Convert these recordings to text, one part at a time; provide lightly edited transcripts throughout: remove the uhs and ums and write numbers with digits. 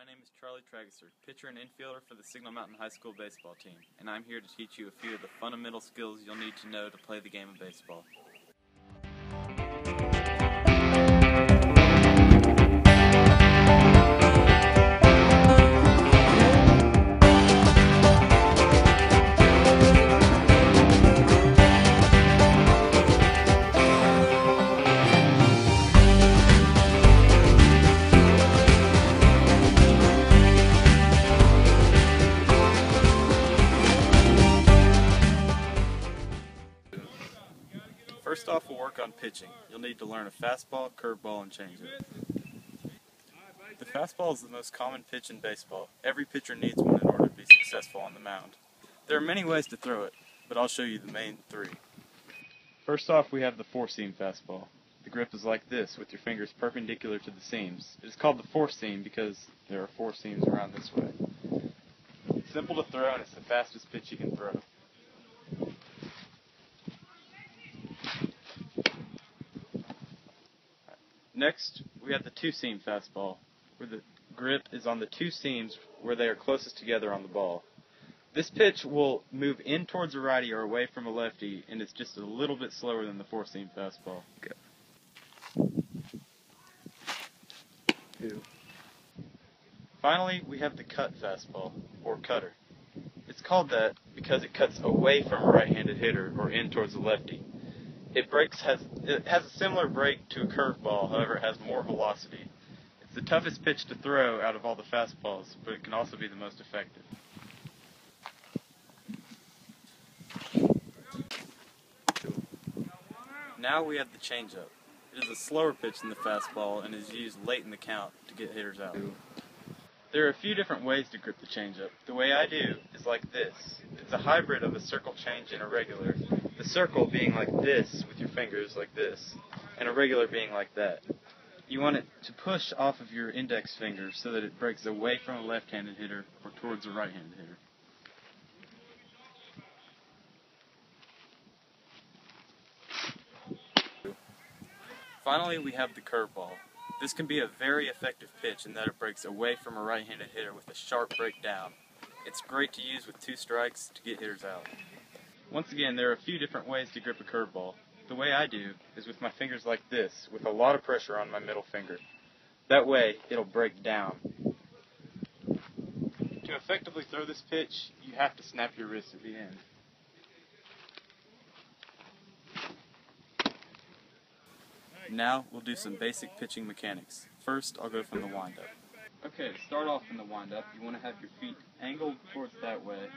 My name is Charlie Trageser, pitcher and infielder for the Signal Mountain High School baseball team, and I'm here to teach you a few of the fundamental skills you'll need to know to play the game of baseball. First off, we'll work on pitching. You'll need to learn a fastball, curveball, and changeup. The fastball is the most common pitch in baseball. Every pitcher needs one in order to be successful on the mound. There are many ways to throw it, but I'll show you the main three. First off, we have the four-seam fastball. The grip is like this, with your fingers perpendicular to the seams. It is called the four-seam because there are four seams around this way. It's simple to throw, and it's the fastest pitch you can throw. Next, we have the two-seam fastball, where the grip is on the two seams where they are closest together on the ball. This pitch will move in towards a righty or away from a lefty, and it's just a little bit slower than the four-seam fastball. Finally, we have the cut fastball, or cutter. It's called that because it cuts away from a right-handed hitter or in towards the lefty. It has a similar break to a curveball, however it has more velocity. It's the toughest pitch to throw out of all the fastballs, but it can also be the most effective. Now we have the changeup. It is a slower pitch than the fastball and is used late in the count to get hitters out. There are a few different ways to grip the changeup. The way I do is like this. It's a hybrid of a circle change and a regular. The circle being like this with your fingers like this, and a regular being like that. You want it to push off of your index finger so that it breaks away from a left-handed hitter or towards a right-handed hitter. Finally, we have the curveball. This can be a very effective pitch in that it breaks away from a right-handed hitter with a sharp breakdown. It's great to use with two strikes to get hitters out. Once again, there are a few different ways to grip a curveball. The way I do is with my fingers like this, with a lot of pressure on my middle finger. That way, it'll break down. To effectively throw this pitch, you have to snap your wrist at the end. Now, we'll do some basic pitching mechanics. First, I'll go from the windup. Okay, to start off in the windup, you want to have your feet angled towards that way,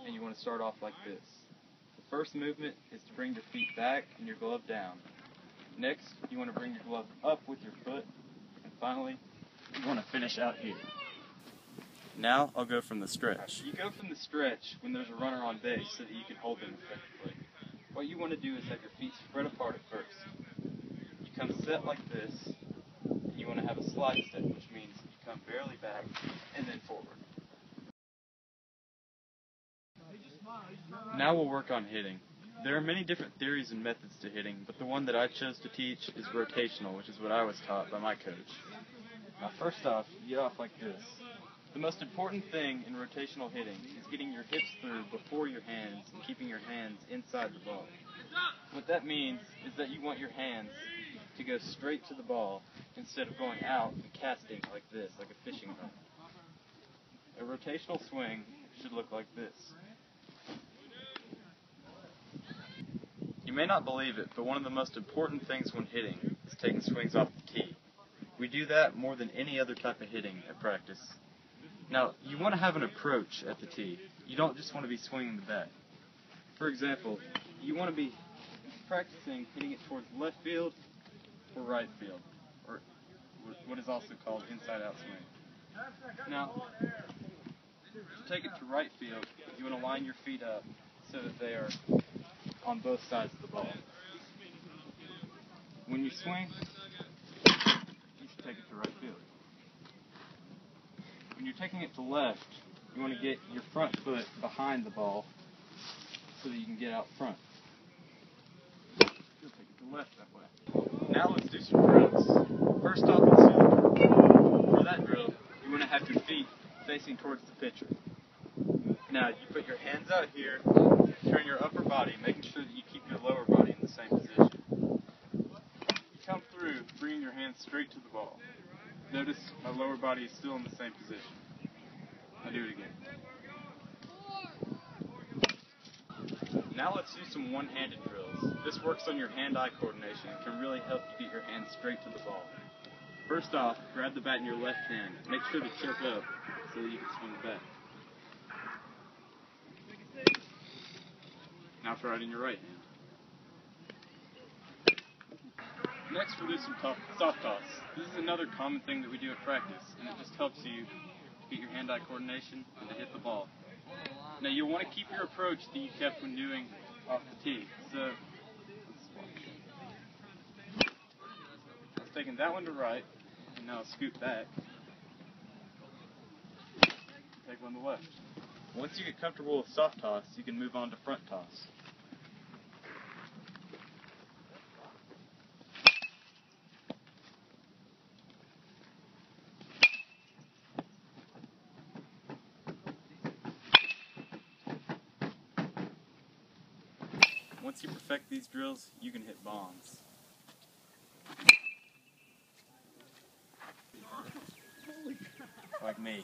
and you want to start off like this. The first movement is to bring your feet back and your glove down. Next, you want to bring your glove up with your foot, and finally, you want to finish out here. Now, I'll go from the stretch. You go from the stretch when there's a runner on base so that you can hold them effectively. What you want to do is have your feet spread apart at first. You come set like this, and you want to have a slide step, which means you come barely back and then forward. Now we'll work on hitting. There are many different theories and methods to hitting, but the one that I chose to teach is rotational, which is what I was taught by my coach. Now first off, you get off like this. The most important thing in rotational hitting is getting your hips through before your hands and keeping your hands inside the ball. What that means is that you want your hands to go straight to the ball instead of going out and casting like this, like a fishing hook. A rotational swing should look like this. You may not believe it, but one of the most important things when hitting is taking swings off the tee. We do that more than any other type of hitting at practice. Now, you want to have an approach at the tee. You don't just want to be swinging the bat. For example, you want to be practicing hitting it towards left field or right field, or what is also called inside-out swing. Now, to take it to right field, you want to line your feet up so that they are on both sides of the ball. When you swing, you should take it to right field. When you're taking it to left, you want to get your front foot behind the ball so that you can get out front. You'll take it to left that way. Now let's do some drills. First off, let's do the curl. For that drill, you want have your feet facing towards the pitcher. Now, you put your hands out here, turn your upper body, making sure that you keep your lower body in the same position. You come through, bringing your hands straight to the ball. Notice my lower body is still in the same position. I'll do it again. Now let's do some one-handed drills. This works on your hand-eye coordination and can really help you get your hands straight to the ball. First off, grab the bat in your left hand. Make sure to choke up so that you can swing the bat. Now try it in your right hand. Next we'll do some soft toss. This is another common thing that we do at practice, and it just helps you get your hand-eye coordination and to hit the ball. Now you'll want to keep your approach that you kept when doing off the tee. So, let's watch. I was taking that one to right, and now I'll scoot back. Take one to left. Once you get comfortable with soft toss, you can move on to front toss. Once you perfect these drills, you can hit bombs. Like me.